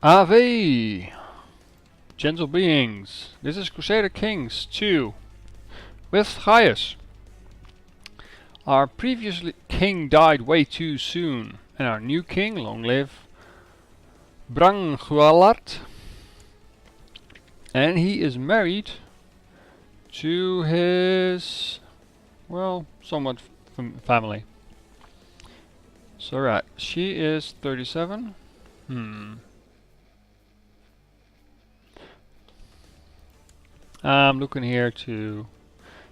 Ave! Gentle beings, this is Crusader Kings II with Gaius. Our previous king died way too soon, and our new king, long live Bangualart, and he is married to his, well, somewhat family. So right, she is 37. I'm looking here to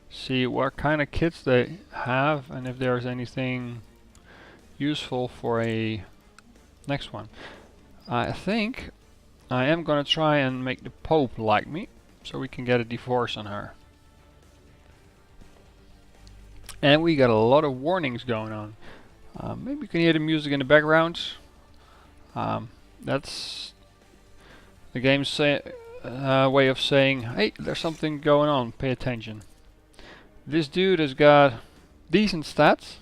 see what kind of kits they have and if there's anything useful for a next one. I think I am gonna try and make the Pope like me, so we can get a divorce on her. And we got a lot of warnings going on. Maybe you can hear the music in the background. That's the game's way of saying, hey, there's something going on, pay attention. This dude has got decent stats.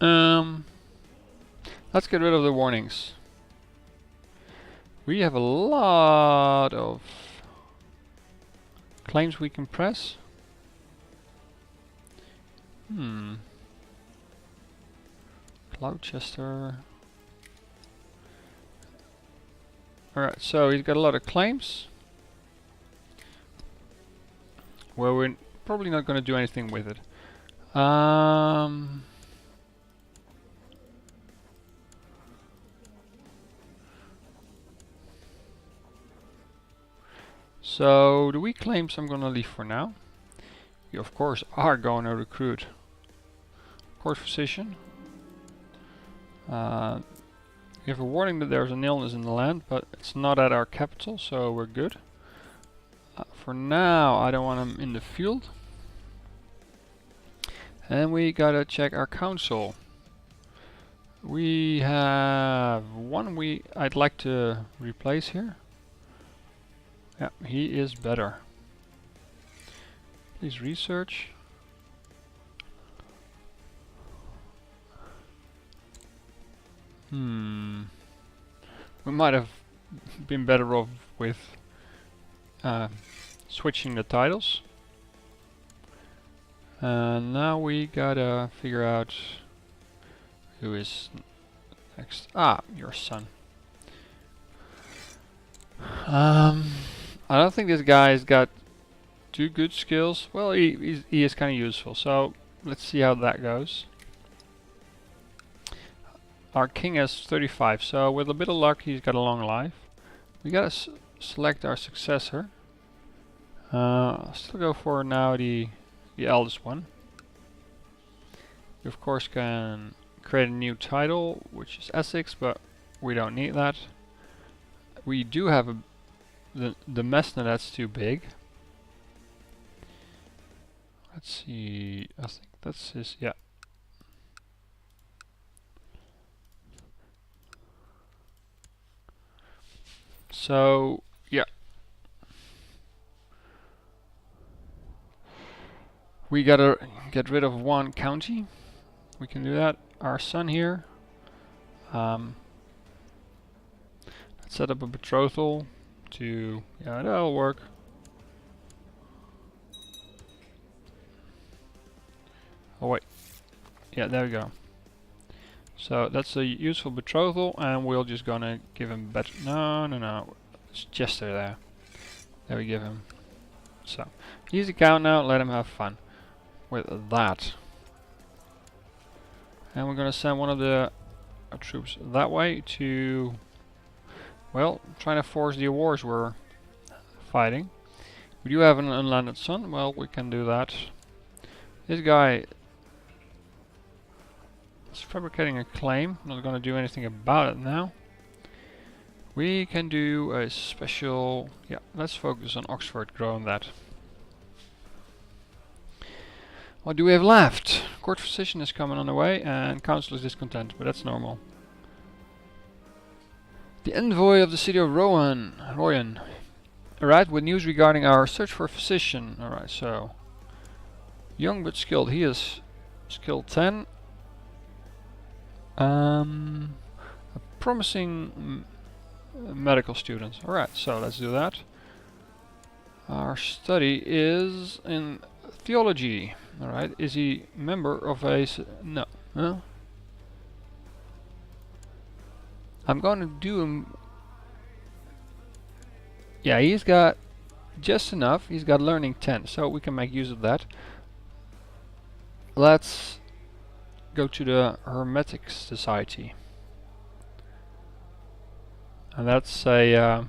Let's get rid of the warnings. We have a lot of claims we can press. Gloucester. Alright, so he's got a lot of claims. Well, we're probably not going to do anything with it. So the weak claims I'm going to leave for now. You of course are going to recruit court physician. We have a warning that there's an illness in the land, but it's not at our capital, so we're good. For now, I don't want him in the field. And we gotta check our council. We have one I'd like to replace here. Yeah, he is better. Please research. We might have been better off with switching the titles. And now we gotta figure out who is next. Ah, your son. I don't think this guy's got too good skills. Well, he is kind of useful, so let's see how that goes. Our king has 35, so with a bit of luck he's got a long life. We gotta select our successor. I'll still go for now the eldest one. You of course can create a new title, which is Essex, but we don't need that. We do have the Messna that's too big. Let's see, I think that's his, yeah. So, yeah. We gotta get rid of one county. We can do that. Our son here. Let's set up a betrothal to, yeah, that'll work. Oh wait. Yeah, there we go. So that's a useful betrothal, and we're just gonna give him better. No. It's Jester there. There we give him. So easy count now. Let him have fun with that. And we're gonna send one of our troops that way to, well, trying to force the wars we're fighting. We do have an unlanded son. Well, we can do that. This guy is fabricating a claim. Not gonna do anything about it now. We can do a special, yeah, let's focus on Oxford, growing that. What do we have left? Court physician is coming on the way, and council is discontent, but that's normal. The envoy of the city of Royan arrived with news regarding our search for a physician. Alright, so young but skilled. He is skill 10. promising medical students. Alright, so let's do that. Our study is in theology. Alright, is he member of a... no. Huh? I'm going to do him... yeah, he's got just enough. He's got learning 10, so we can make use of that. Let's go to the Hermetic Society. And that's a...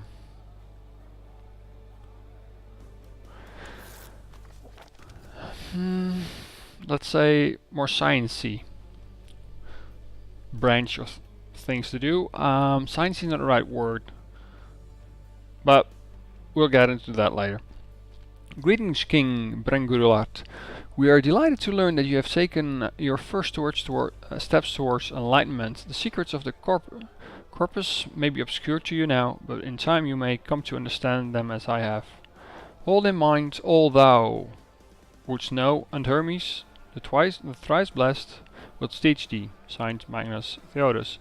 let's say more sciencey branch of things to do. Science is not the right word, but we'll get into that later. Greetings, King Bangualart. We are delighted to learn that you have taken your first steps towards enlightenment. The secrets of the corpus may be obscure to you now, but in time you may come to understand them as I have. Hold in mind all thou wouldst know, and Hermes, the thrice blessed, will teach thee. Signed, Magnus Theodus.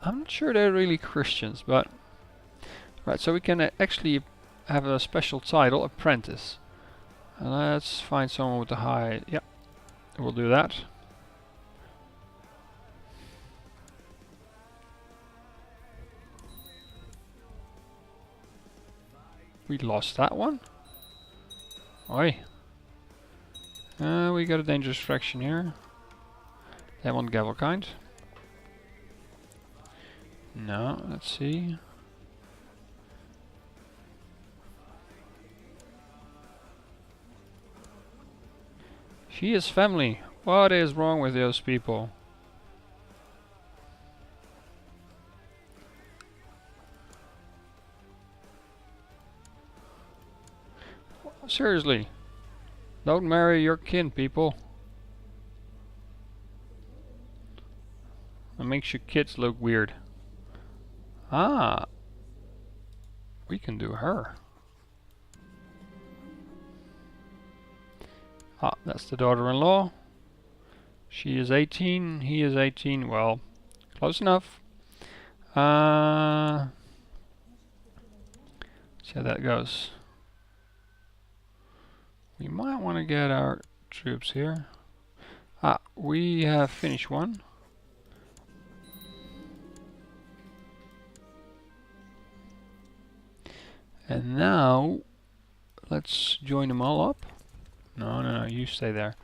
I'm not sure they're really Christians, but... right, so we can actually have a special title, Apprentice. And let's find someone with a high... yeah, we'll do that. We lost that one. Oi. We got a dangerous fraction here. That one Gavelkind. No, let's see. She is family. What is wrong with those people? Seriously. Don't marry your kin, people. It makes your kids look weird. Ah. We can do her. Ah, that's the daughter-in-law. She is 18, he is 18. Well, close enough. See how that goes. We might want to get our troops here. Ah, we have finished one. And now, let's join them all up. No, you stay there.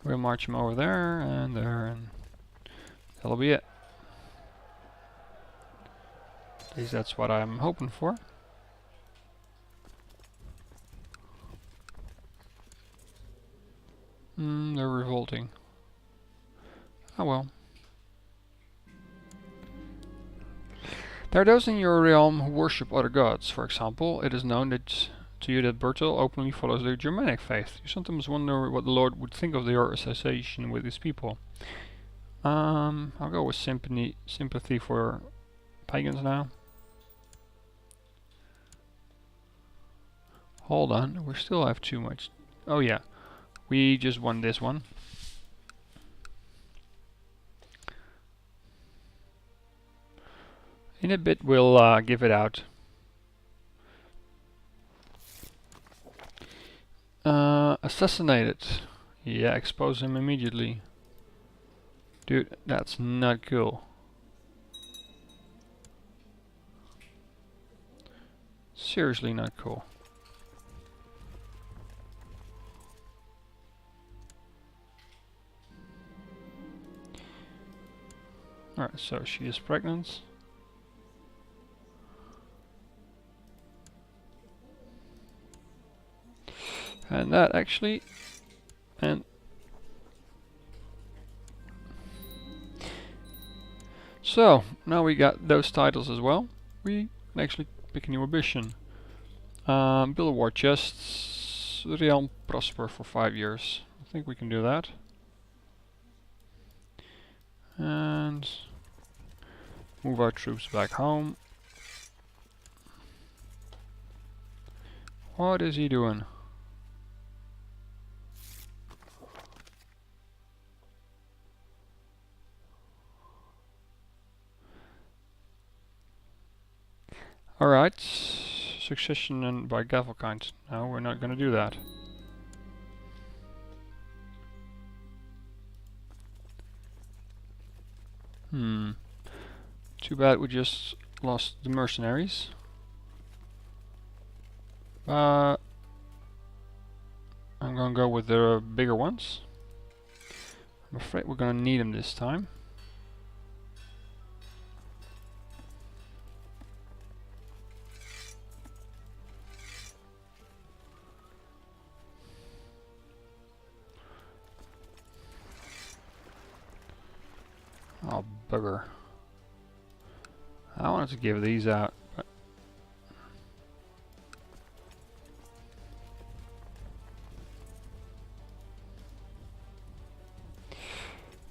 We'll march them over there, and that'll be it. At least that's what I'm hoping for. They're revolting. Oh well. There are those in your realm who worship other gods. For example, it is known to you that Bertel openly follows the Germanic faith. You sometimes wonder what the Lord would think of your association with these people. I'll go with sympathy for pagans now. Hold on, we still have too much. Oh yeah, we just won this one. In a bit we'll give it out. Assassinated. Yeah, expose him immediately. Dude, that's not cool. Seriously not cool. Alright, so she is pregnant. And that actually, and so now we got those titles as well. We can actually pick a new ambition. Build a war chest, realm prosper for 5 years. I think we can do that. And move our troops back home. What is he doing? Alright, succession and by Gavelkind. No, we're not gonna do that. Too bad we just lost the mercenaries. I'm gonna go with the bigger ones. I'm afraid we're gonna need them this time. Oh, bugger. I wanted to give these out, but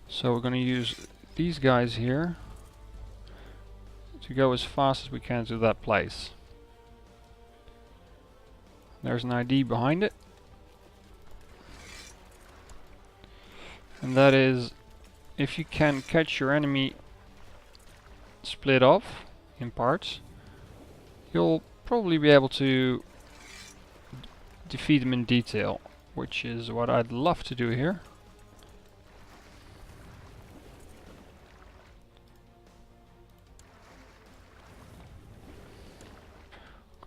so we're going to use these guys here to go as fast as we can to that place. There's an ID behind it, and that is if you can catch your enemy split off in parts, you'll probably be able to defeat them in detail, which is what I'd love to do here.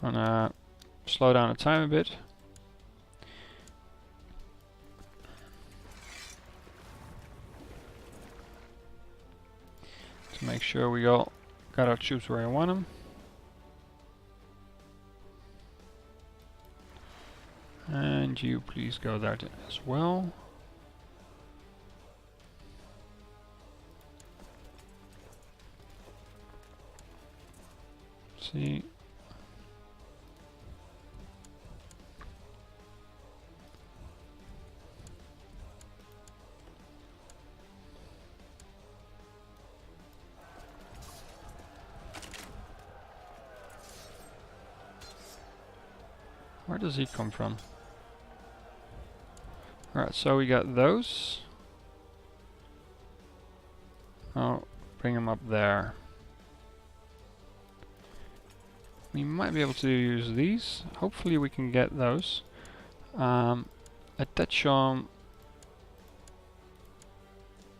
Gonna slow down the time a bit. To make sure we got our troops where I want them. And you please go there as well. See. Where does he come from? Alright, so we got those. Oh, bring them up there. We might be able to use these. Hopefully we can get those. Attach some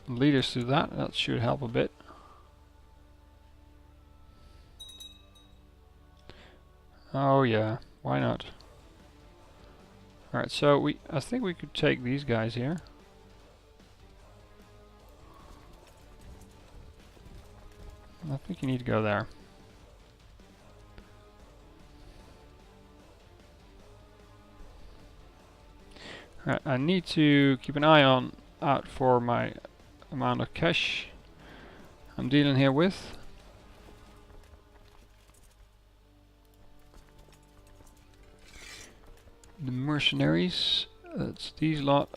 leaders to that. That should help a bit. Oh yeah, why not? Alright, so I think we could take these guys here. I think you need to go there. Alright, I need to keep an eye out for my amount of cash I'm dealing here with. The mercenaries, that's these lot.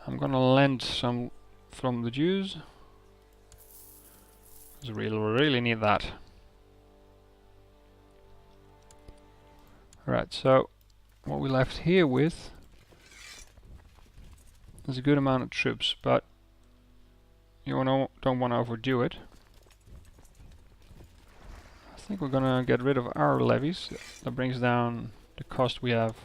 I'm gonna lend some from the Jews, because we really need that. Alright, so what we left here with is a good amount of troops, but you don't want to overdo it. I think we're gonna get rid of our levies. That brings down the cost we have.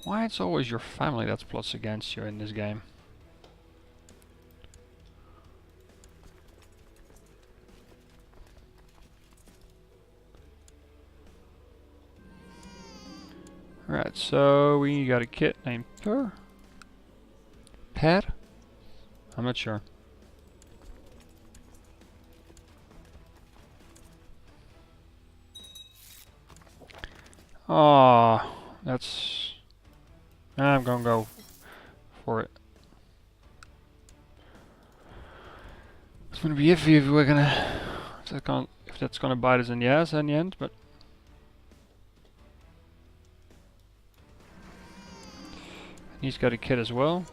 Why it's always your family that plots against you in this game? Alright, so we got a kid named Per. I'm not sure. Oh, that's... I'm gonna go for it. It's gonna be iffy if we're gonna... if that's gonna bite us in the ass in the end, but... He's got a kid as well,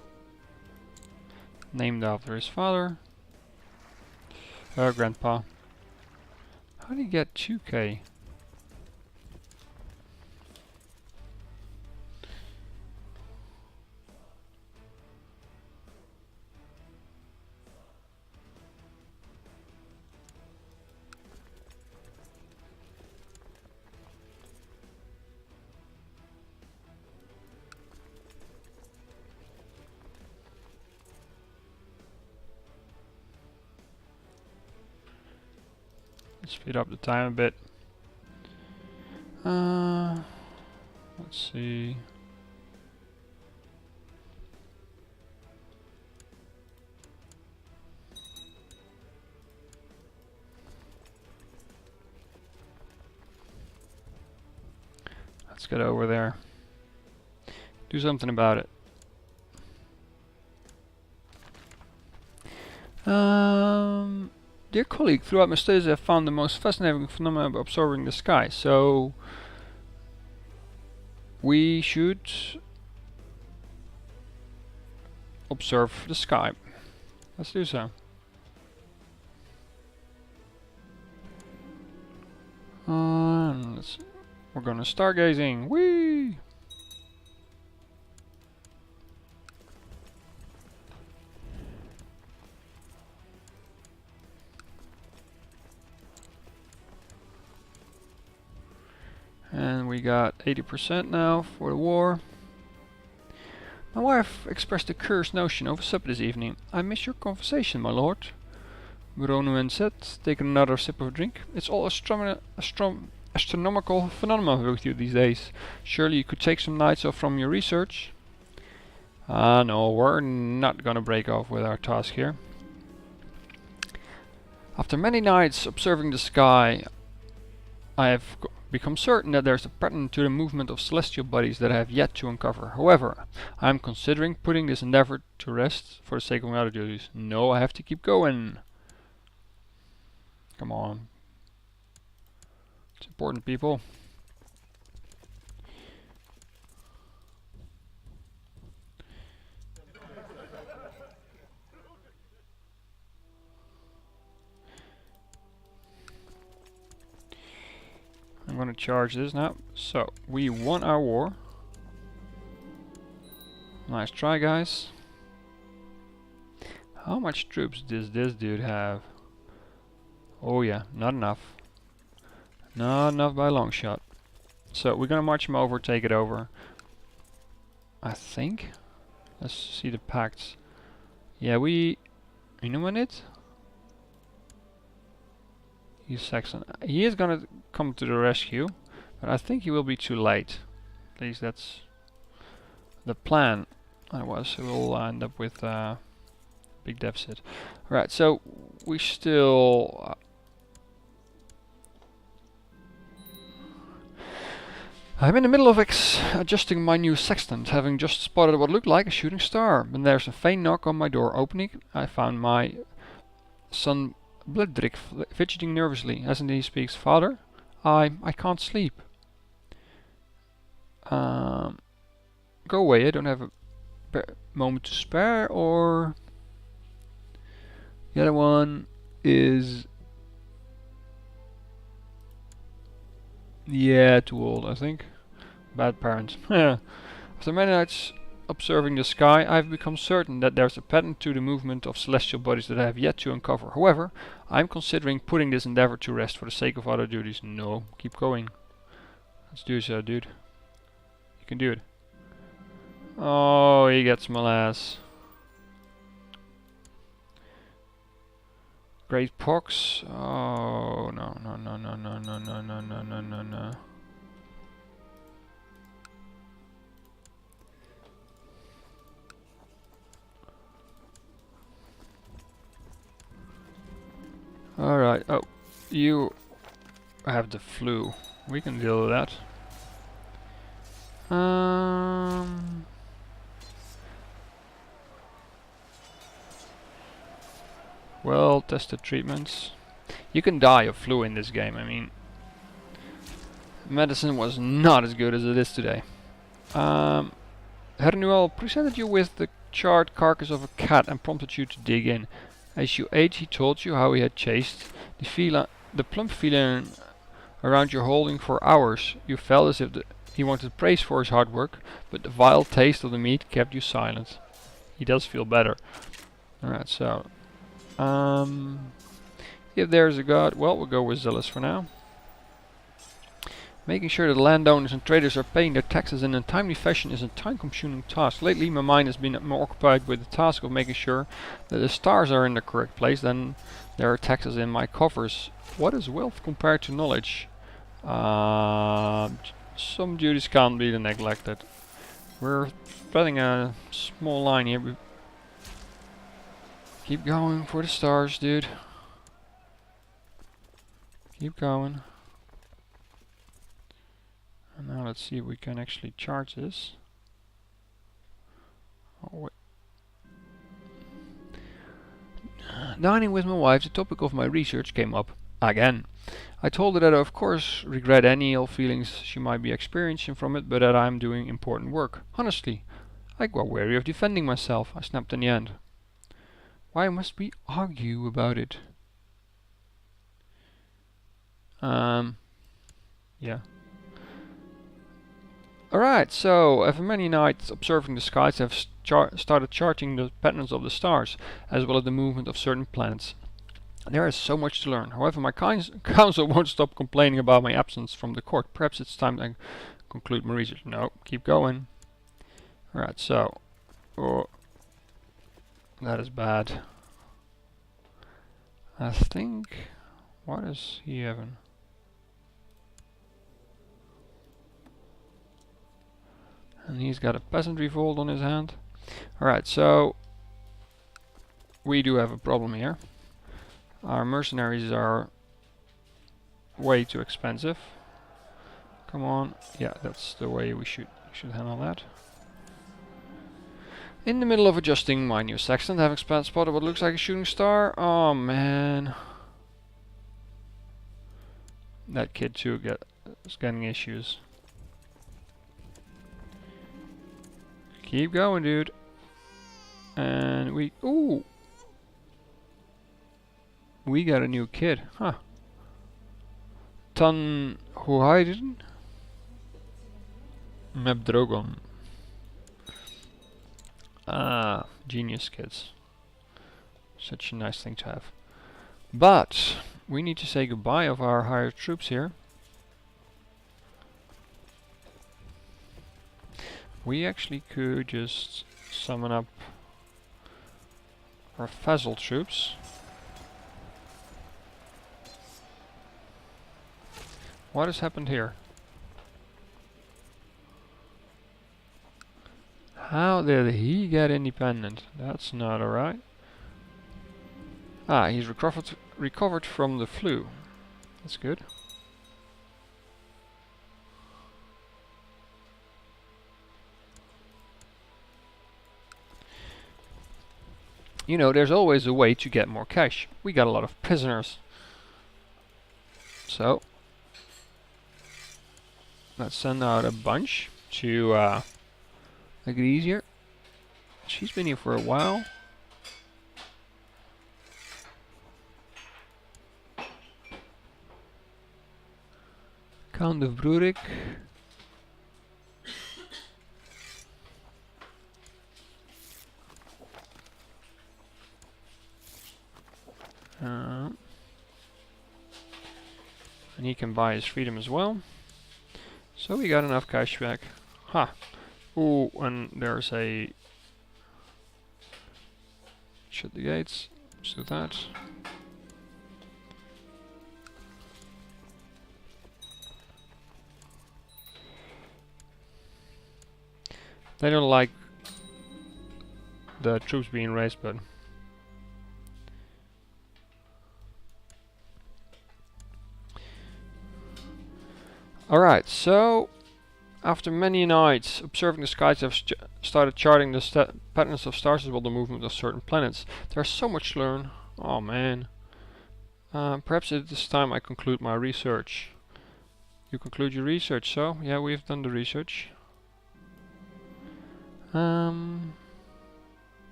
named after his father, grandpa. How do you get 2k? Speed up the time a bit. Let's see. Let's get over there. Do something about it. Dear colleague, throughout my studies I have found the most fascinating phenomenon of observing the sky. So we should observe the sky. Let's do so. We're gonna stargazing. Whee! And we got 80% now for the war. My wife expressed a curious notion over supper this evening. I miss your conversation, my lord. Bronuan said, taking another sip of drink. It's all astronomical phenomena with you these days. Surely you could take some nights off from your research. No, we're not gonna break off with our task here. After many nights observing the sky, I have become certain that there's a pattern to the movement of celestial bodies that I have yet to uncover. However, I am considering putting this endeavor to rest for the sake of my other duties. No, I have to keep going. Come on. It's important, people. I'm gonna charge this now. So, we won our war. Nice try, guys. How much troops does this dude have? Oh yeah, not enough. Not enough by a long shot. So, we're gonna march him over, take it over. I think. Let's see the pacts. Yeah, we... You know when it? He's Saxon. He is gonna come to the rescue, but I think he will be too late. At least that's the plan. Otherwise we'll end up with a big deficit. Right, so we still... I'm in the middle of adjusting my new sextant, having just spotted what looked like a shooting star. When there's a faint knock on my door opening, I found my son Bloodrick fidgeting nervously. As he speaks, Father, I can't sleep. Go away, I don't have a moment to spare, or... The other one is... Yeah, too old, I think. Bad parents. After many nights observing the sky, I've become certain that there's a pattern to the movement of celestial bodies that I have yet to uncover. However, I'm considering putting this endeavor to rest for the sake of other duties. No, keep going. Let's do so, dude. You can do it. Oh, he gets molasses. Great pox. Oh, no, no, no, no, no, no, no, no, no, no, no, no. Alright, oh, you have the flu. We can deal with that. Well tested treatments. You can die of flu in this game, I mean. Medicine was not as good as it is today. Hernuel presented you with the charred carcass of a cat and prompted you to dig in. As you ate, he told you how he had chased the the plump feeling around your holding for hours. You felt as if he wanted praise for his hard work, but the vile taste of the meat kept you silent. He does feel better. Alright, so if there's a god, well, we'll go with zealous for now. Making sure that landowners and traders are paying their taxes in a timely fashion is a time-consuming task. Lately my mind has been more occupied with the task of making sure that the stars are in the correct place than there are taxes in my coffers. What is wealth compared to knowledge? Some duties can't be neglected. We're threading a small line here. We keep going for the stars, dude. Keep going. And now let's see if we can actually charge this. Oh, wait. Dining with my wife, the topic of my research came up again. I told her that I of course regret any ill feelings she might be experiencing from it, but that I'm doing important work. Honestly, I got weary of defending myself, I snapped in the end. Why must we argue about it? Yeah. Alright, so after many nights observing the skies, I've started charting the patterns of the stars, as well as the movement of certain planets. There is so much to learn. However, my council won't stop complaining about my absence from the court. Perhaps it's time to conclude my research. No, keep going. Alright, so... Oh, that is bad. I think... What is he having? And he's got a peasant revolt on his hand. Alright, so we do have a problem here. Our mercenaries are way too expensive. Come on. Yeah, that's the way we should handle that. In the middle of adjusting my new sextant, having spotted what looks like a shooting star. Oh man. That kid too is getting issues. Keep going, dude. And we... Ooh! We got a new kid. Huh. Tan Hohaiden? Mapdrogon. Ah, genius kids. Such a nice thing to have. But we need to say goodbye of our hired troops here. We actually could just summon up our vassal troops. What has happened here? How did he get independent? That's not alright. Ah, he's recovered from the flu. That's good. You know, there's always a way to get more cash. We got a lot of prisoners. So, let's send out a bunch to make it easier. She's been here for a while. Count of Brurik. And he can buy his freedom as well. So we got enough cash back. Ha! Ooh, and there's a... Shut the gates. Let's do that. They don't like the troops being raised, but... Alright, so after many nights observing the skies, I've started charting the patterns of stars as well as the movement of certain planets. There's so much to learn. Oh man. Perhaps at this time I conclude my research. You conclude your research, so yeah, we've done the research. On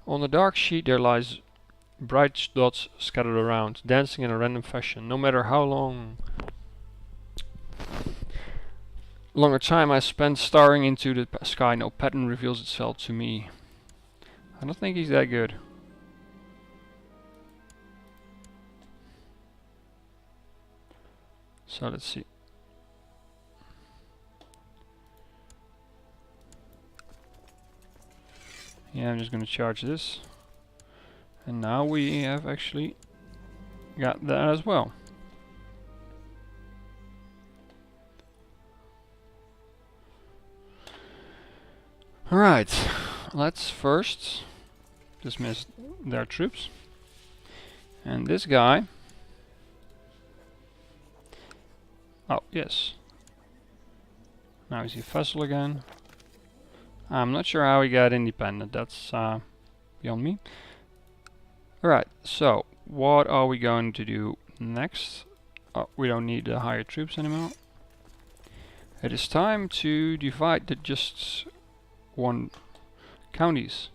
the dark sheet there lies bright dots scattered around, dancing in a random fashion. No matter how longer time I spend staring into the sky, no pattern reveals itself to me. I don't think he's that good. So let's see. Yeah, I'm just gonna charge this. And now we have actually got that as well. Alright, let's first dismiss their troops. And this guy... Oh, yes. Now he's a vassal again. I'm not sure how he got independent, that's beyond me. Alright, so what are we going to do next? Oh, we don't need the higher troops anymore. It is time to divide the just one counties.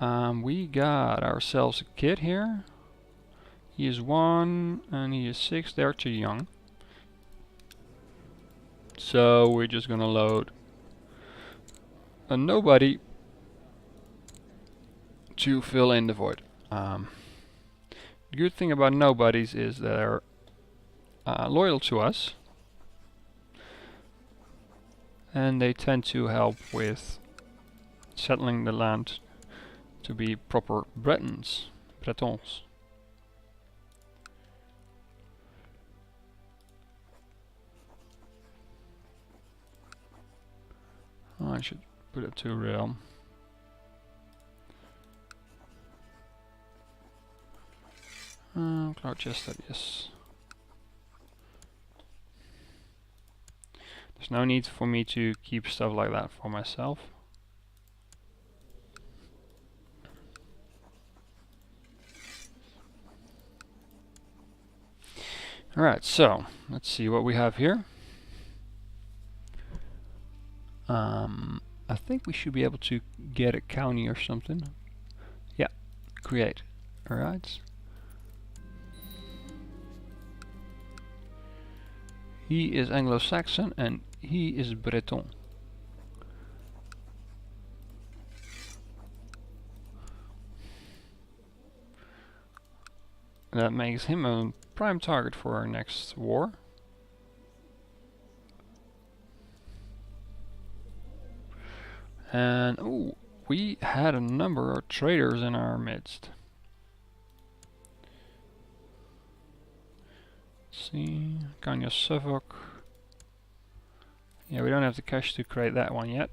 We got ourselves a kid here. He is 1 and he is 6, they're too young. So we're just gonna load a nobody to fill in the void. The good thing about nobodies is they're loyal to us, and they tend to help with settling the land to be proper Bretons. Oh, I should put it to realm. Gloucester, yes. There's no need for me to keep stuff like that for myself. Alright, so let's see what we have here. I think we should be able to get a county or something. Yeah, create. Alright. He is Anglo-Saxon and he is Breton. That makes him a prime target for our next war. And oh, we had a number of traders in our midst. Let's see, Ganya Suffolk. Yeah, we don't have the cash to create that one yet.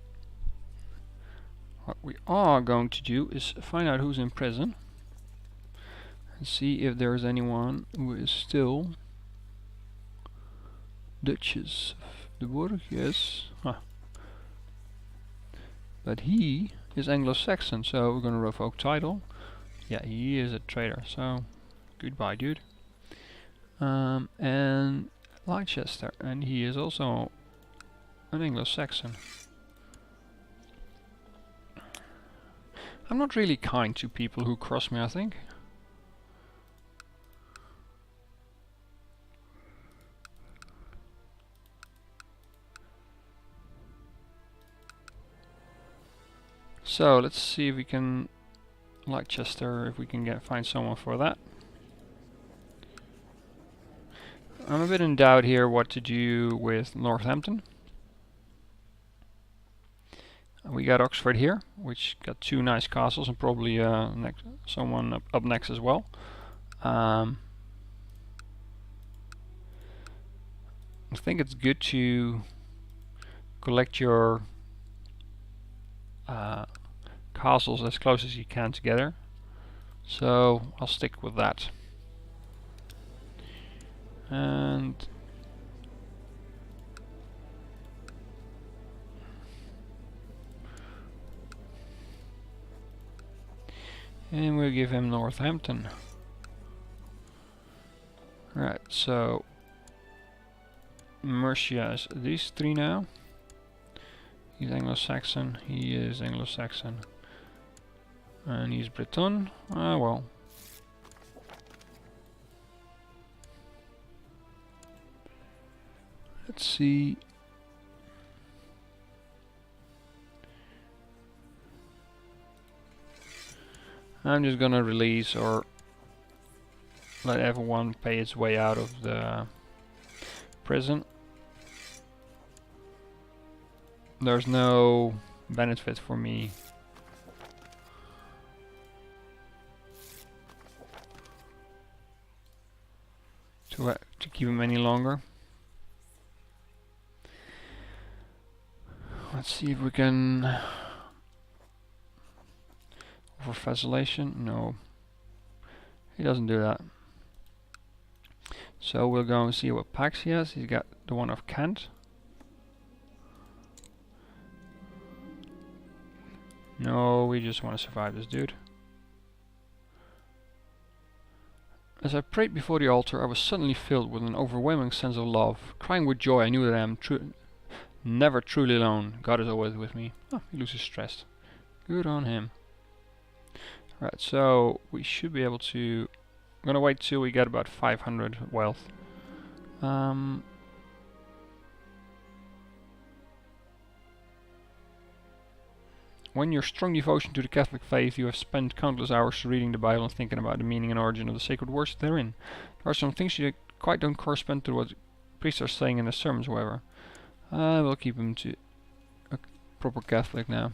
What we are going to do is find out who's in prison and see if there's anyone who is still Duchess of the Burg. Yes. Huh. But he is Anglo-Saxon, so we're gonna revoke title. Yeah, he is a traitor, so goodbye, dude. And Leicester, and he is also an Anglo-Saxon. I'm not really kind to people who cross me, I think. So let's see if we can Leicester, if we can find someone for that. I'm a bit in doubt here what to do with Northampton. We got Oxford here, which got 2 nice castles and probably someone up next as well. I think it's good to collect your castles as close as you can together, so I'll stick with that. And we'll give him Northampton. Right, so Mercia is these 3 now. He's Anglo-Saxon, he is Anglo-Saxon, and he's Breton. Ah, well, Let's see. I'm just gonna release or let everyone pay its way out of the prison. There's no benefit for me to keep him any longer. Let's see if we can offer facilitation. No, he doesn't do that. So we'll go and see what packs he has. He's got the one of Kent. No, we just want to survive this dude. As I prayed before the altar, I was suddenly filled with an overwhelming sense of love. Crying with joy, I knew that I am never truly alone. God is always with me. Oh, he loses stress. Good on him. Right, so we should be able to... I'm gonna wait till we get about 500 wealth. When your strong devotion to the Catholic faith, you have spent countless hours reading the Bible and thinking about the meaning and origin of the sacred words therein. There are some things that quite don't correspond to what priests are saying in their sermons, however. I will keep him to a proper Catholic now.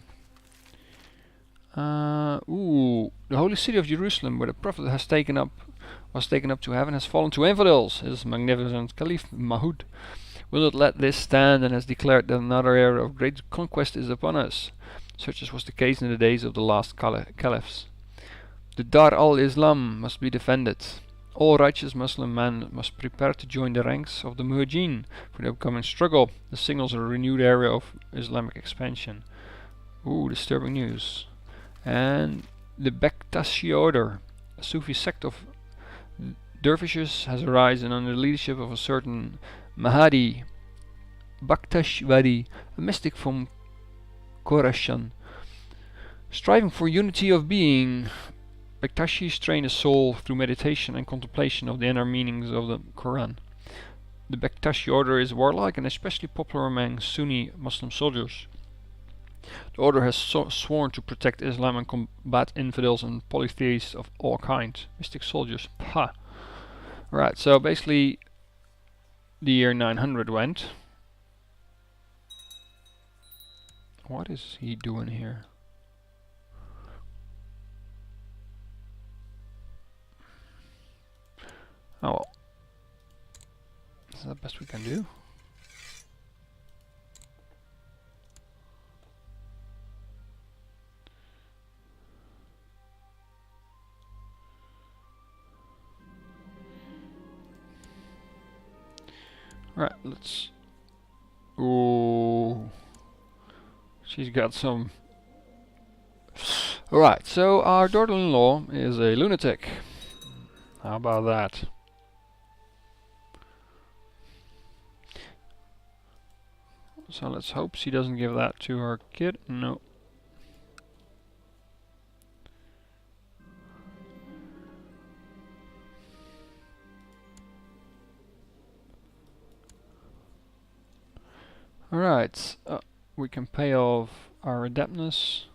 The holy city of Jerusalem, where the prophet was taken up to heaven, has fallen to infidels. His magnificent Caliph Mahmud will not let this stand and has declared that another era of great conquest is upon us, such as was the case in the days of the last caliphs. The Dar al-Islam must be defended. All righteous Muslim men must prepare to join the ranks of the Mujahideen for the upcoming struggle. The signals are a renewed era of Islamic expansion. Ooh, disturbing news. And the Bektashi order, a Sufi sect of dervishes, has arisen under the leadership of a certain Mahdi Bakhtashvari, a mystic from Khorasan. Striving for unity of being, Bektashis train the soul through meditation and contemplation of the inner meanings of the Quran. The Bektashi order is warlike and especially popular among Sunni Muslim soldiers. The order has sworn to protect Islam and combat infidels and polytheists of all kinds. Mystic soldiers. Ha! Right, so basically the year 900 went. What is he doing here? Oh well. Is that the best we can do? Right, let's... Ooh. She's got some... Alright, so our daughter-in-law is a lunatic. How about that? So let's hope she doesn't give that to her kid. No. Alright, we can pay off our adeptness.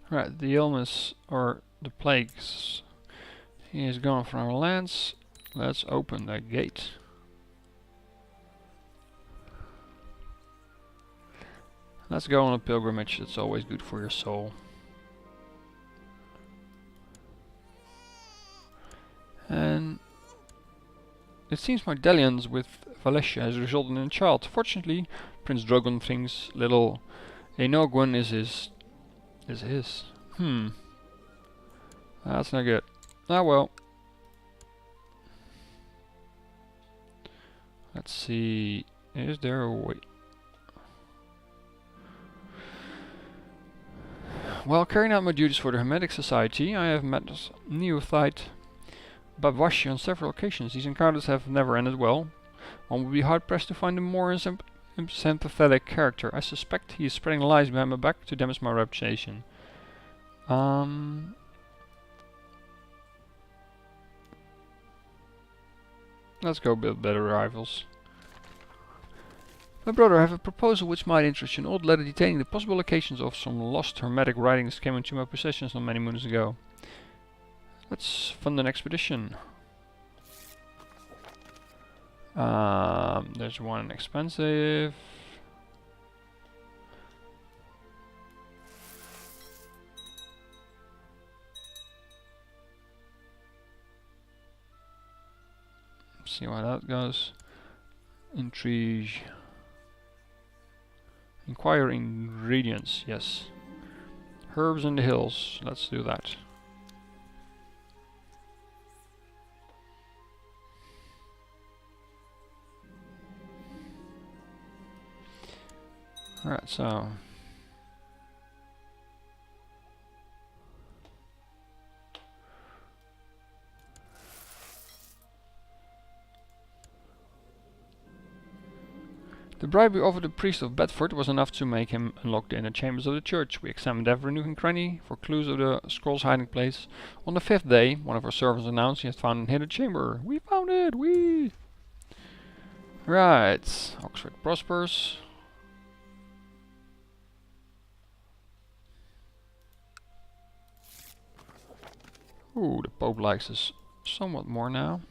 Right, the illness or the plagues. He is gone from our lands. Let's open that gate. Let's go on a pilgrimage. It's always good for your soul. And it seems my dalliance with Valencia has resulted in a child. Fortunately, Prince Drogon thinks little Enoguin is his. That's not good. Ah well. Let's see. Is there a way? While carrying out my duties for the Hermetic Society, I have met a neophyte Babashi on several occasions. These encounters have never ended well. One would be hard-pressed to find a more sympathetic character. I suspect he is spreading lies behind my back to damage my reputation. Let's go build better rivals. My brother, I have a proposal which might interest you. An old letter detailing the possible locations of some lost hermetic writings came into my possession not many moons ago. Let's fund an expedition. There's one expensive. See how that goes. Intrigue. Inquire ingredients, yes. Herbs in the hills, let's do that. Alright, so the bribe we offered the priest of Bedford was enough to make him unlock the inner chambers of the church. We examined every nook and cranny for clues of the scroll's hiding place. On the 5th day, one of our servants announced he had found a hidden chamber. We found it! We. Right, Oxford prospers. Ooh, the Pope likes us somewhat more now.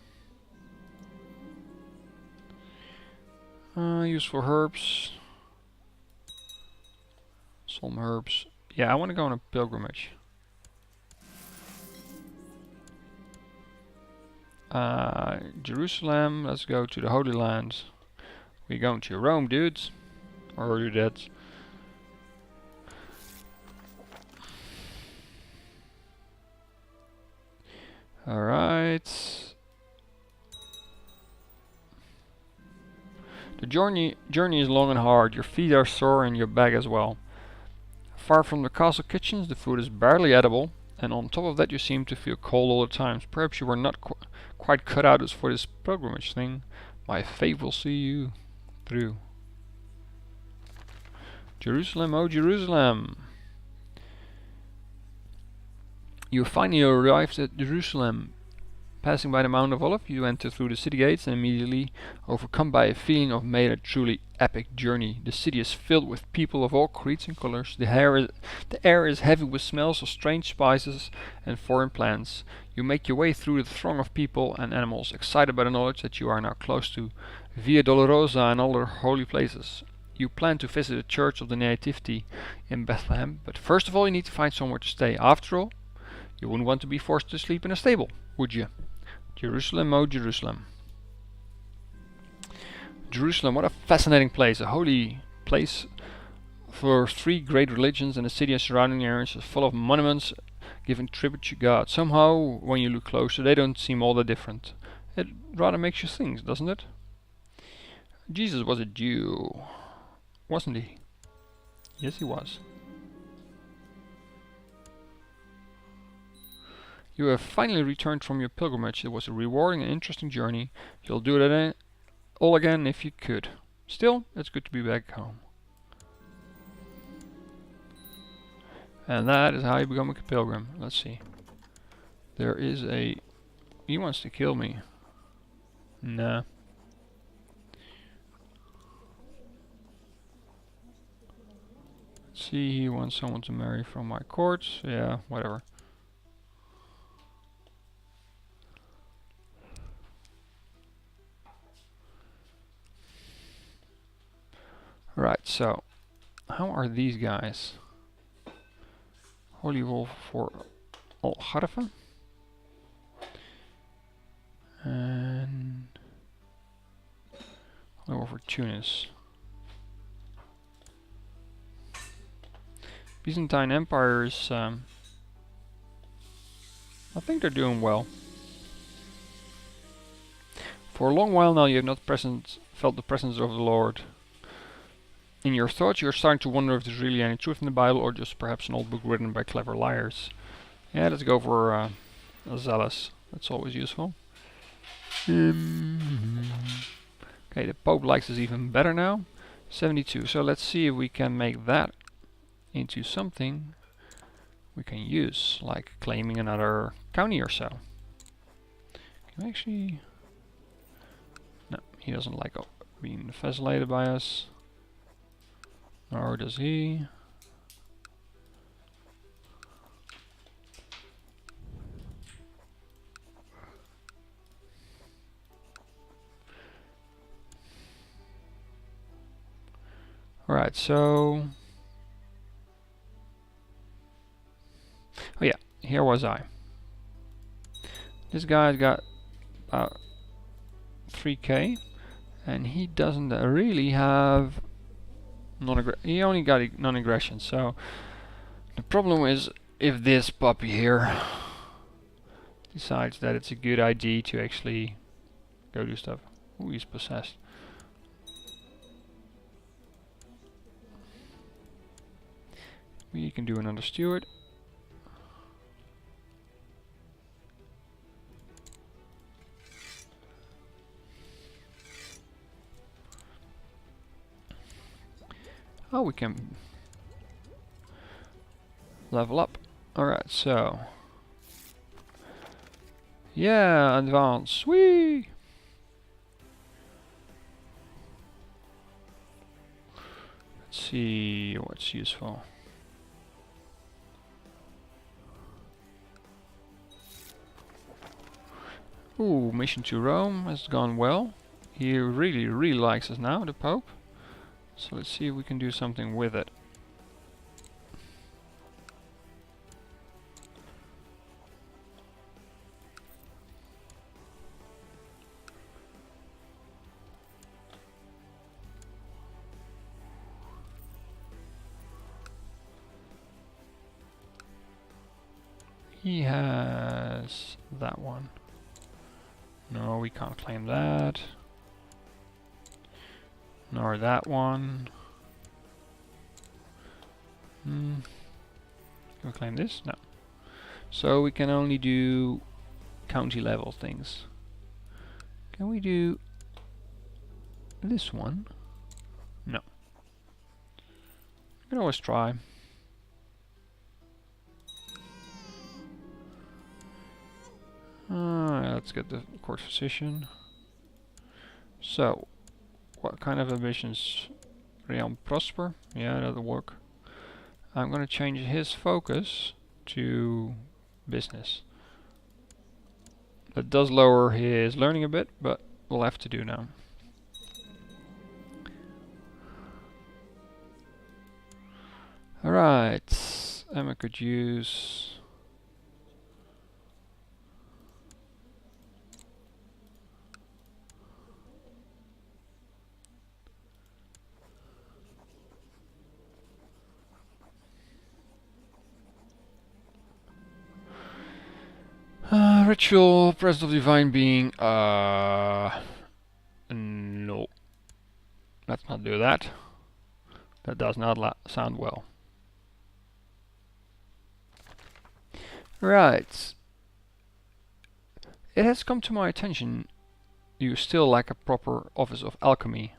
Useful herbs. Some herbs. Yeah, I want to go on a pilgrimage. Jerusalem, let's go to the Holy Land. We're going to Rome, dudes. Or do that. Alright. The journey is long and hard. Your feet are sore and your back as well. Far from the castle kitchens, the food is barely edible, and on top of that you seem to feel cold all the time. Perhaps you were not quite cut out for this pilgrimage thing. My faith will see you through. Jerusalem, oh Jerusalem! You finally arrived at Jerusalem. Passing by the Mount of Olives, you enter through the city gates and immediately overcome by a feeling of made a truly epic journey. The city is filled with people of all creeds and colors. The air is heavy with smells of strange spices and foreign plants. You make your way through the throng of people and animals, excited by the knowledge that you are now close to Via Dolorosa and other holy places. You plan to visit the Church of the Nativity in Bethlehem, but first of all you need to find somewhere to stay. After all, you wouldn't want to be forced to sleep in a stable, would you? Jerusalem, oh Jerusalem. Jerusalem, what a fascinating place. A holy place for 3 great religions, and the city and surrounding areas is full of monuments giving tribute to God. Somehow, when you look closer, they don't seem all that different. It rather makes you think, doesn't it? Jesus was a Jew, wasn't he? Yes, he was. You have finally returned from your pilgrimage. It was a rewarding and interesting journey. You'll do that all again if you could. Still, it's good to be back home. And that is how you become a pilgrim. Let's see. There is a... He wants to kill me. Nah. Let's see, he wants someone to marry from my court. Yeah, whatever. Right, so how are these guys? Holy Wolf for Al-Harfa and Holy Wolf for Tunis. Byzantine Empire is, I think they're doing well. For a long while now you have not felt the presence of the Lord. In your thoughts, you're starting to wonder if there's really any truth in the Bible, or just perhaps an old book written by clever liars. Yeah, let's go for Zealous. That's always useful. Okay, the Pope likes us even better now. 72. So let's see if we can make that into something we can use, like claiming another county or so. Can we actually... No, he doesn't like being vacillated by us. Nor does he. Alright, so... Oh yeah, here was I. This guy's got about 3k, and he doesn't really have he only got non-aggression. So the problem is, if this puppy here decides that it's a good idea to actually go do stuff. Ooh, he's possessed. We can do another steward. Oh, we can level up. Alright, so... Yeah, advance. Whee! Let's see what's useful. Ooh, mission to Rome has gone well. He really likes us now, the Pope. So let's see if we can do something with it. He has that one. No, we can't claim that. Nor that one. Can we claim this? No. So we can only do county level things. Can we do this one? No. We can always try. Let's get the court physician. So, what kind of ambitions? Realm prosper? Yeah, that'll work. I'm gonna change his focus to business. That does lower his learning a bit, but we'll have to do now. Alright, Emma could use... ritual, presence of divine being, no. Let's not do that. That does not sound well. Right. It has come to my attention you still lack a proper office of alchemy.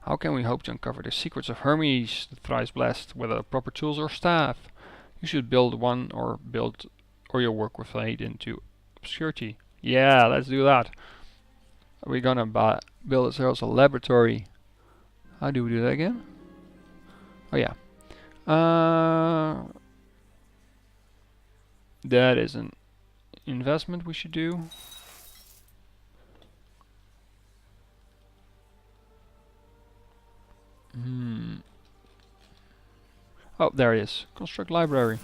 How can we hope to uncover the secrets of Hermes, the thrice blessed, without proper tools or staff? You should build one or your work will fade into obscurity. Yeah, let's do that. We're gonna build ourselves a laboratory. How do we do that again? Oh yeah. That is an investment we should do. Oh, there it is. Construct library.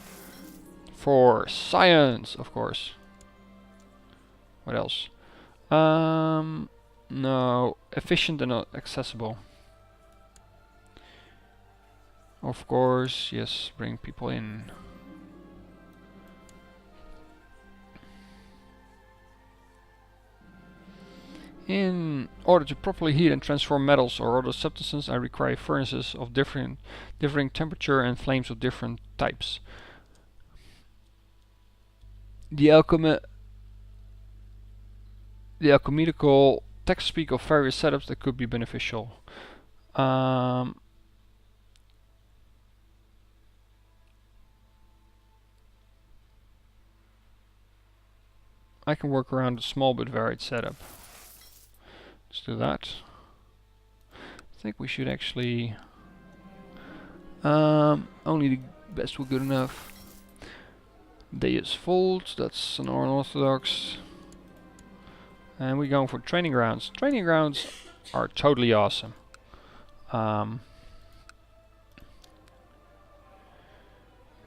For science, of course. What else? No. Efficient and accessible. Of course, yes, bring people in. In order to properly heat and transform metals or other substances, I require furnaces of differing temperature and flames of different types. The the alchemical text speak of various setups that could be beneficial. I can work around a small but varied setup. Let's do that. I think we should actually... only the best will good enough. Deus Volt, that's an unorthodox. And we're going for training grounds. Training grounds are totally awesome.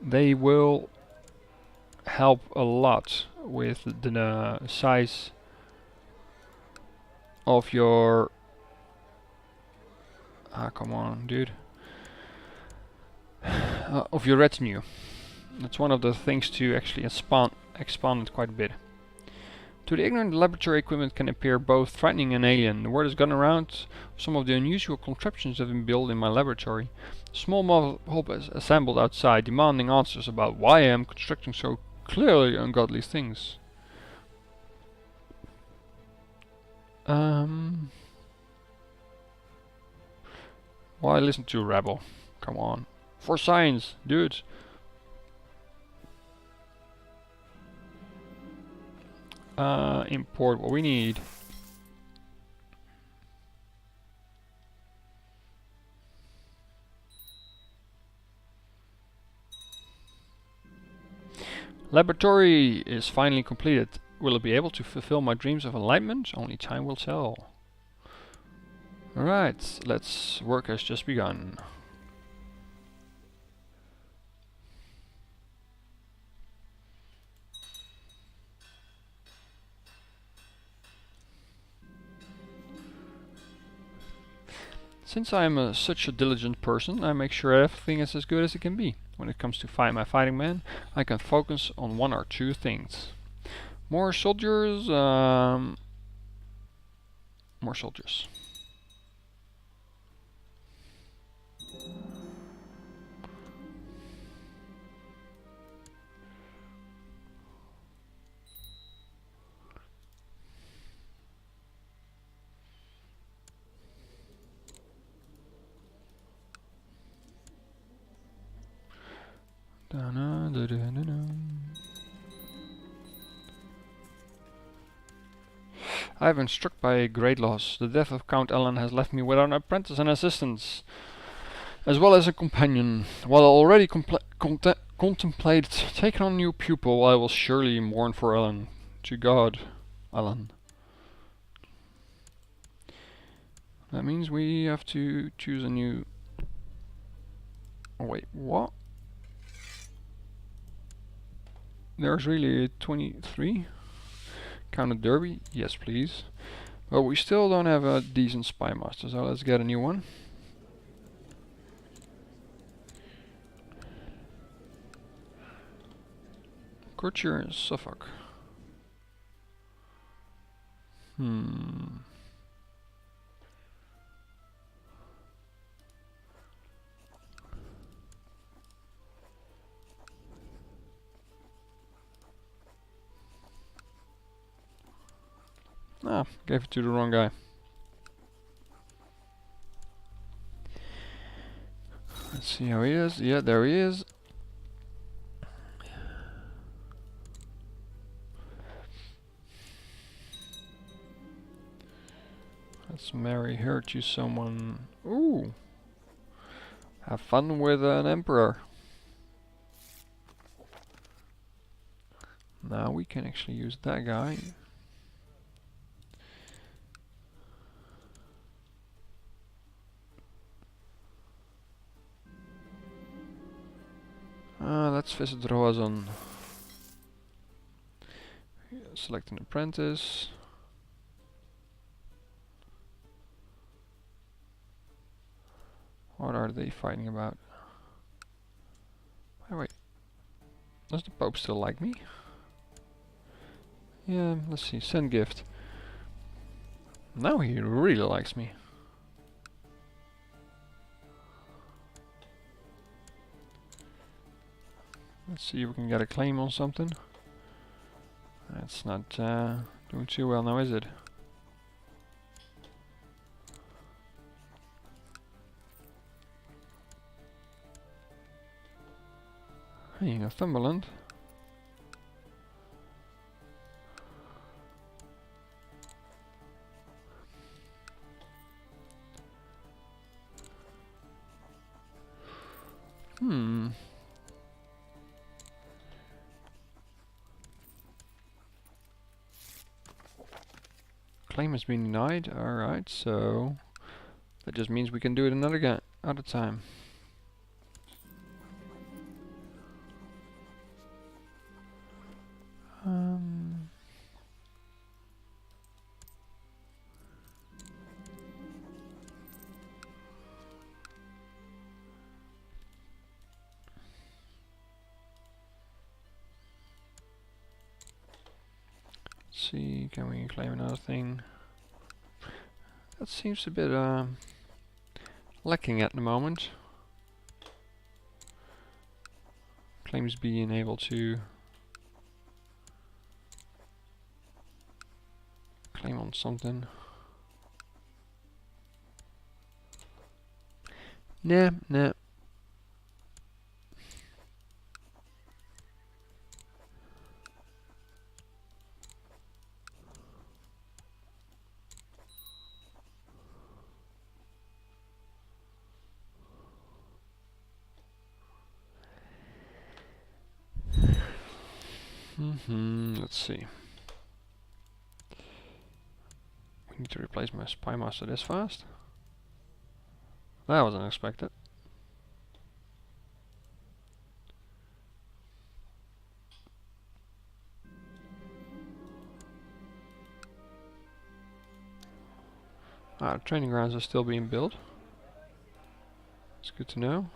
They will help a lot with the size of your... come on, dude. Of your retinue. That's one of the things to actually expand it quite a bit. To the ignorant, laboratory equipment can appear both threatening and alien. The word has gotten around some of the unusual contraptions that have been built in my laboratory. A small mob is assembled outside, demanding answers about why I am constructing so clearly ungodly things. Why listen to a rebel? Come on. For science, dude. Import what we need. Laboratory is finally completed. Will it be able to fulfill my dreams of enlightenment? Only time will tell. Alright, let's work has just begun. Since I'm such a diligent person, I make sure everything is as good as it can be. When it comes to my fighting men, I can focus on one or two things. More soldiers, more soldiers. I have been struck by a great loss. The death of Count Ellen has left me without an apprentice and assistants, as well as a companion. While I already contemplated taking on a new pupil, I will surely mourn for Ellen. To God, Ellen. That means we have to choose a new... Oh wait, what? There's really a 23? Count Derby? Yes, please. But we still don't have a decent spy master, so let's get a new one. Courtier in Suffolk. Ah, gave it to the wrong guy. Let's see how he is. Yeah, there he is. Let's marry her to someone. Ooh. Have fun with an emperor. Now we can actually use that guy. Let's visit Roazhon. Select an apprentice. What are they fighting about? Oh, wait. Does the Pope still like me? Yeah, let's see. Send gift. Now he really likes me. Let's see if we can get a claim on something. That's not doing too well now, is it? Hey, Northumberland. Claim has been denied. Alright, so that just means we can do it another time. See, can we claim another thing? That seems a bit lacking at the moment. Claims being able to claim on something. Nah. Let's see. We need to replace my spy master this fast. That was unexpected. Training grounds are still being built. It's good to know.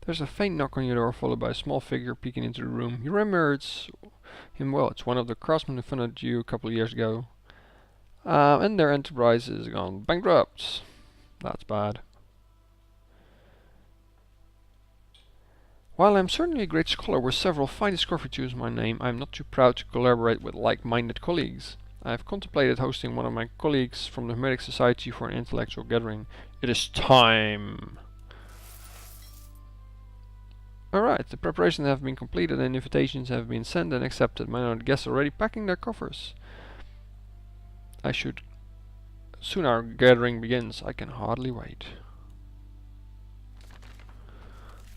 There's a faint knock on your door, followed by a small figure peeking into the room. You remember it's him well. It's one of the craftsmen who funded you a couple of years ago. And their enterprise is gone bankrupt. That's bad. While I'm certainly a great scholar with several fine discovery tools in my name, I'm not too proud to collaborate with like-minded colleagues. I have contemplated hosting one of my colleagues from the Hermetic Society for an intellectual gathering. It is time! Alright, the preparations have been completed and invitations have been sent and accepted. My guests are already packing their coffers. Soon our gathering begins. I can hardly wait.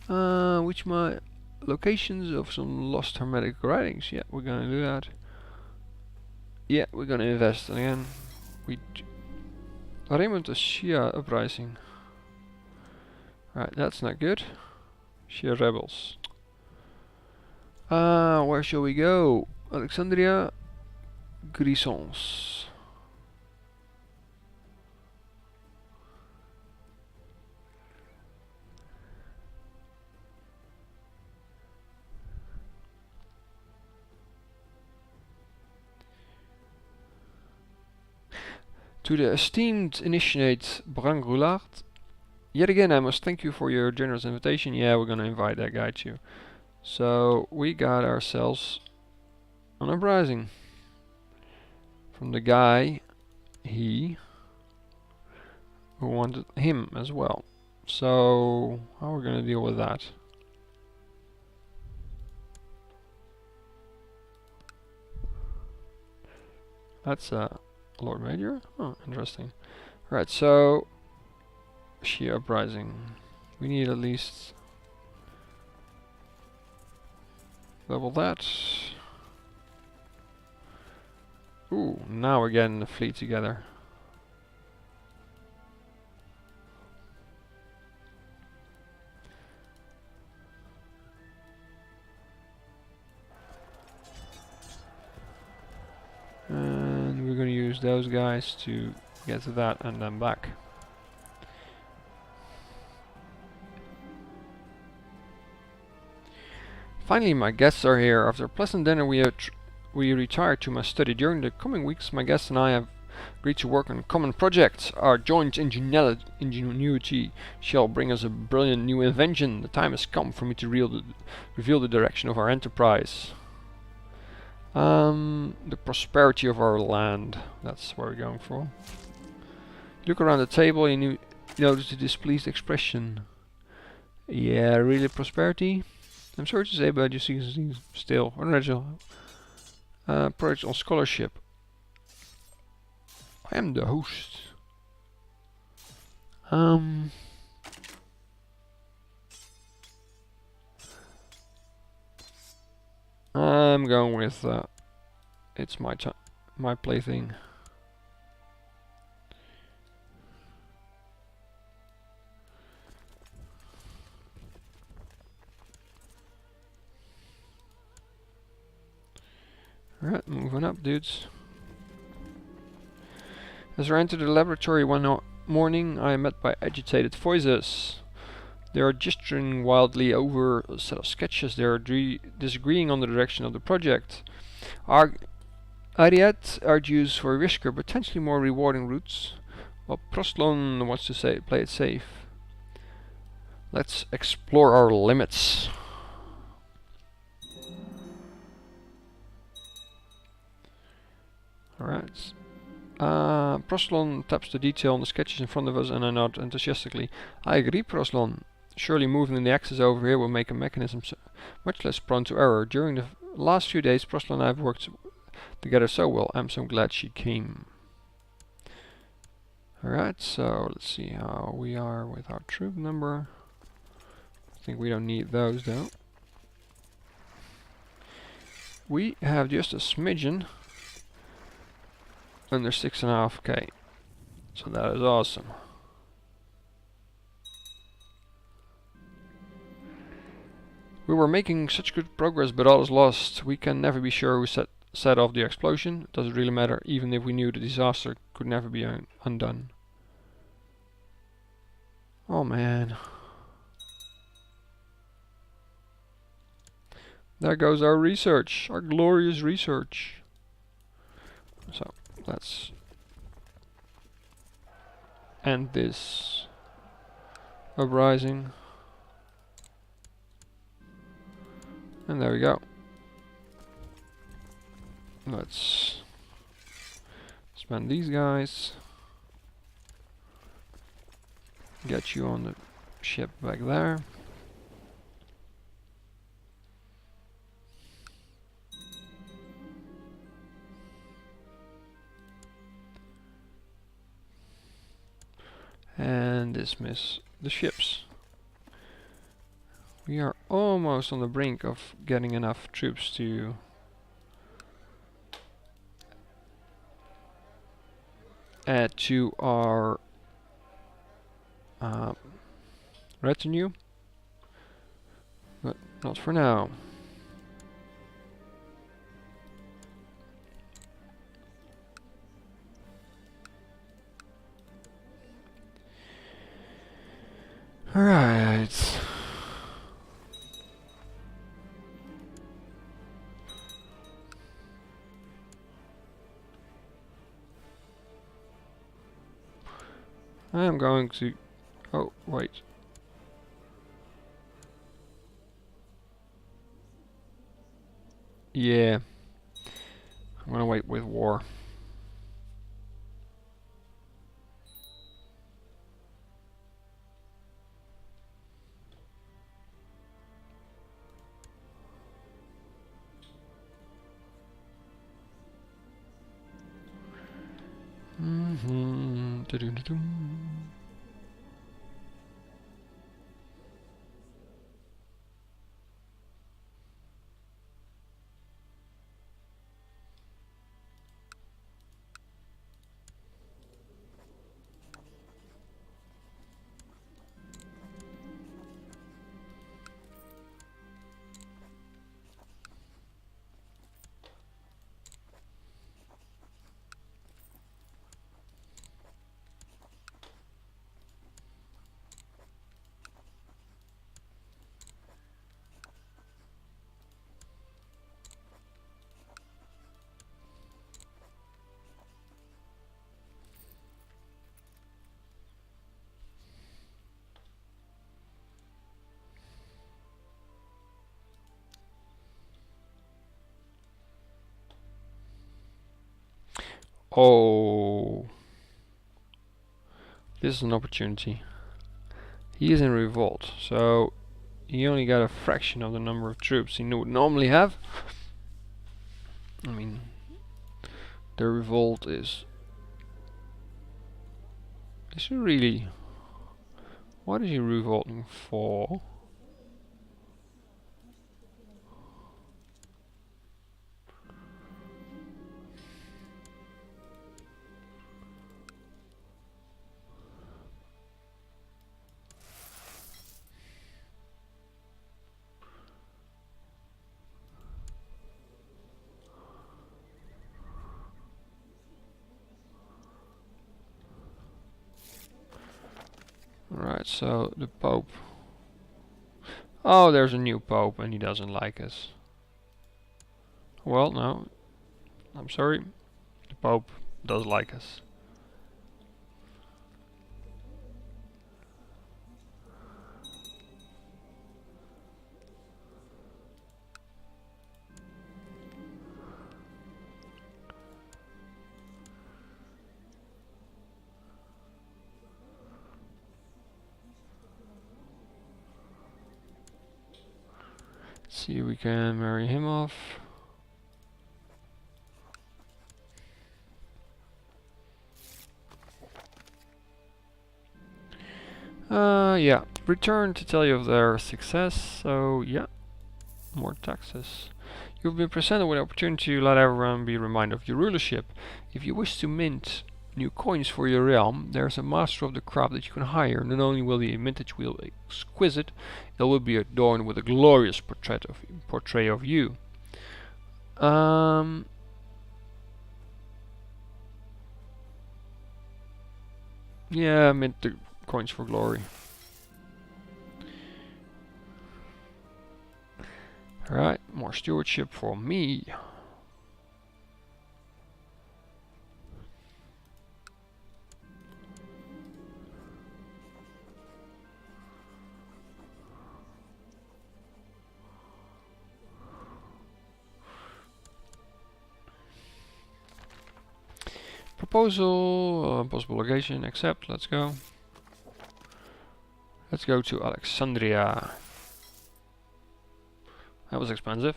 Which my locations of some lost hermetic writings. Yeah, we're gonna do that. Yeah, we're gonna invest again. Raymond is Shia uprising. Right, that's not good. Shia rebels. Where shall we go? Alexandria, Grisons. To the esteemed initiate Bangualart, yet again I must thank you for your generous invitation. Yeah, we're gonna invite that guy too. So we got ourselves an uprising from the guy who wanted him as well. So how are we gonna deal with that? That's Lord Major? Oh, interesting. Right, so Shia uprising. We need at least double that. Ooh, now we're getting the fleet together. And we're gonna use those guys to get to that and then back. Finally, my guests are here. After a pleasant dinner, we retired to my study. During the coming weeks, my guests and I have agreed to work on a common project. Our joint ingenuity shall bring us a brilliant new invention. The time has come for me to reveal the direction of our enterprise. The prosperity of our land. That's what we're going for. Look around the table and you notice a displeased expression. Yeah, really prosperity? I'm sorry to say, but you see still. Original project on scholarship. I am the host. I'm going with it's my plaything. Alright, moving up, dudes. As I entered the laboratory one morning, I am met by agitated voices. They are gesturing wildly over a set of sketches. They are disagreeing on the direction of the project. Ariad argues for a riskier, potentially more rewarding routes, while Proslon wants to play it safe. Let's explore our limits. Alright. Proslon taps the detail on the sketches in front of us and I nod enthusiastically. I agree, Proslon. Surely moving the axis over here will make a mechanism much less prone to error. During the last few days, Proslon and I have worked together so well. I'm so glad she came. Alright, so let's see how we are with our troop number. I think we don't need those though. We have just a smidgen under 6.5k. So that is awesome. We were making such good progress, but all is lost. We can never be sure who set off the explosion. It doesn't really matter, even if we knew the disaster could never be undone. Oh man. There goes our research, our glorious research. So let's end this uprising. And there we go. Let's spend these guys. Get you on the ship back there. And dismiss the ships. We are almost on the brink of getting enough troops to add to our retinue, but not for now. Alright. I'm going to... Oh, wait. Yeah. I'm gonna wait with war. Oh, this is an opportunity. He is in revolt, so he only got a fraction of the number of troops he would normally have. I mean, the revolt is he really? What is he revolting for? Right, so the Pope. Oh, there's a new Pope and he doesn't like us. Well, no, I'm sorry. The Pope does like us. See if we can marry him off. Yeah, return to tell you of their success, so yeah, more taxes. You've been presented with the opportunity to let everyone be reminded of your rulership. If you wish to mint new coins for your realm, there's a master of the craft that you can hire. Not only will the mintage wheel be exquisite, it will be adorned with a glorious portrait of you. Yeah, mint the coins for glory. Alright, more stewardship for me. Proposal, possible location, accept, let's go. Let's go to Alexandria. That was expensive.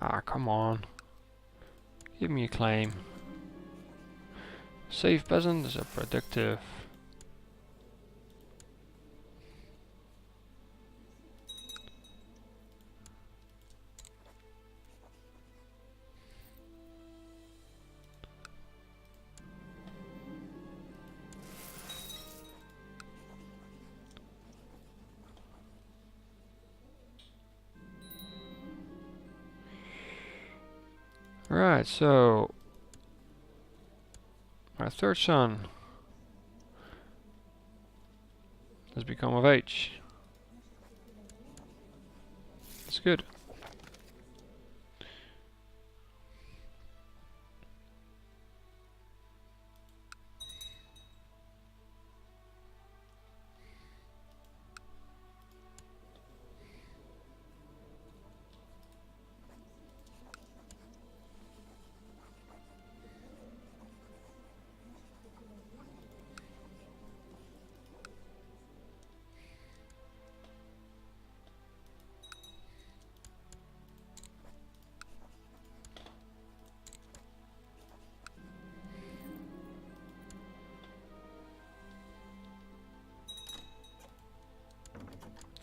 Ah, come on. Give me a claim. Save peasant is a predictive. Right, so my third son has become of age. That's good.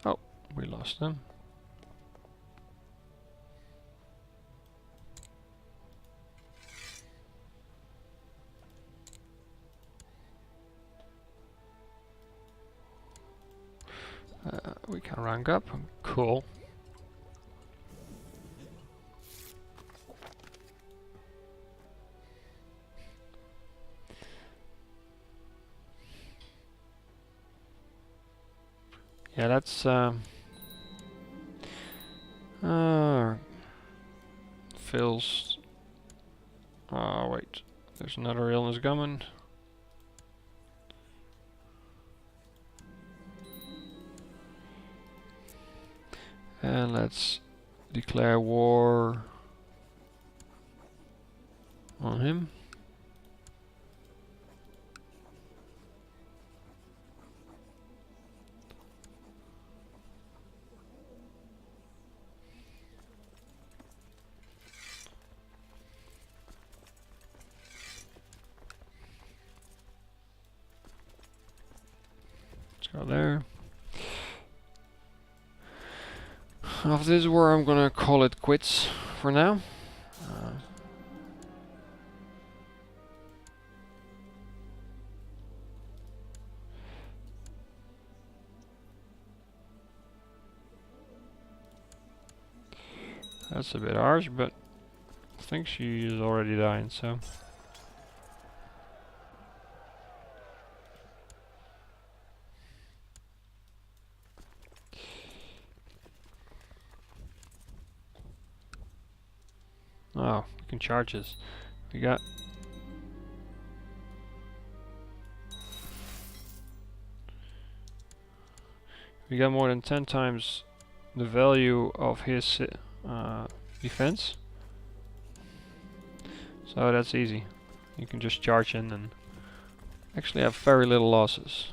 Oh, we lost them. We can rank up. Cool. Yeah, that's Phil's. Oh wait, there's another illness coming. And let's declare war on him. Let's go there. After this war, I'm gonna call it quits for now. That's a bit harsh, but I think she is already dying, so. Oh, we can charge this. We got more than 10 times the value of his defense. So that's easy. You can just charge in and actually have very little losses.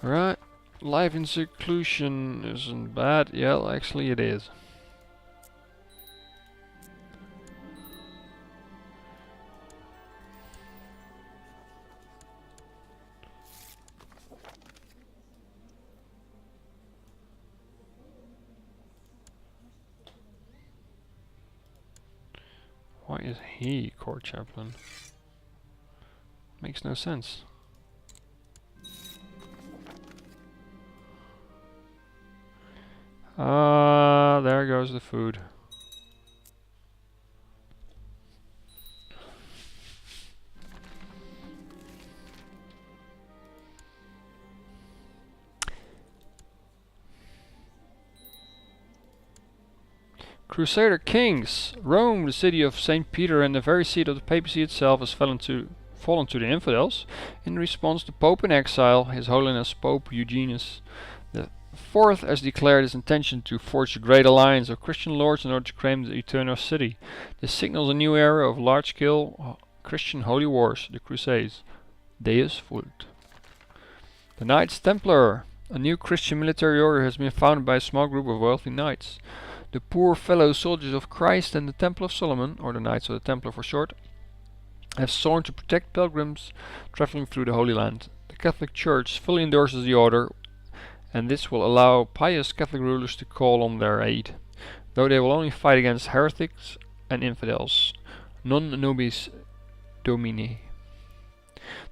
Right, life in seclusion isn't bad. Yeah, actually it is. Why is he court chaplain? Makes no sense. There goes the food. Crusader Kings! Rome, the city of St. Peter and the very seat of the papacy itself, has fallen to the infidels. In response, the Pope in exile, His Holiness Pope Eugenius IV, has declared his intention to forge a great alliance of Christian lords in order to claim the eternal city. This signals a new era of large-scale Christian holy wars, the Crusades. Deus vult. The Knights Templar. A new Christian military order has been founded by a small group of wealthy knights. The poor fellow soldiers of Christ and the Temple of Solomon, or the Knights of the Templar for short, have sworn to protect pilgrims traveling through the Holy Land. The Catholic Church fully endorses the order, and this will allow pious Catholic rulers to call on their aid, though they will only fight against heretics and infidels. Non nobis domini.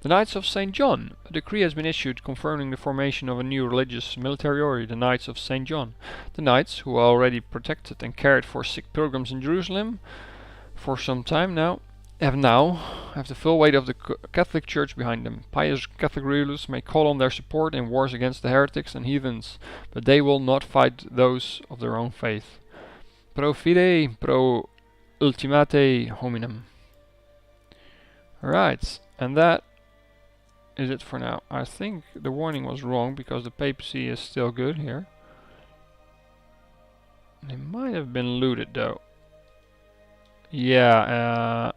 The Knights of St. John. A decree has been issued confirming the formation of a new religious military order, the Knights of St. John. The Knights, who already protected and cared for sick pilgrims in Jerusalem for some time now, have the full weight of the Catholic Church behind them. Pious Catholic rulers may call on their support in wars against the heretics and heathens, but they will not fight those of their own faith. Pro fide, pro ultimate hominem. Right, and that is it for now. I think the warning was wrong because the papacy is still good here. They might have been looted though. Yeah,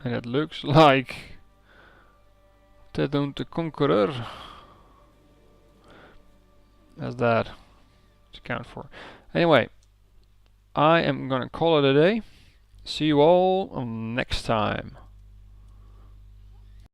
and it looks like Tedun the Conqueror. As that to count for. Anyway, I am gonna call it a day. See you all next time.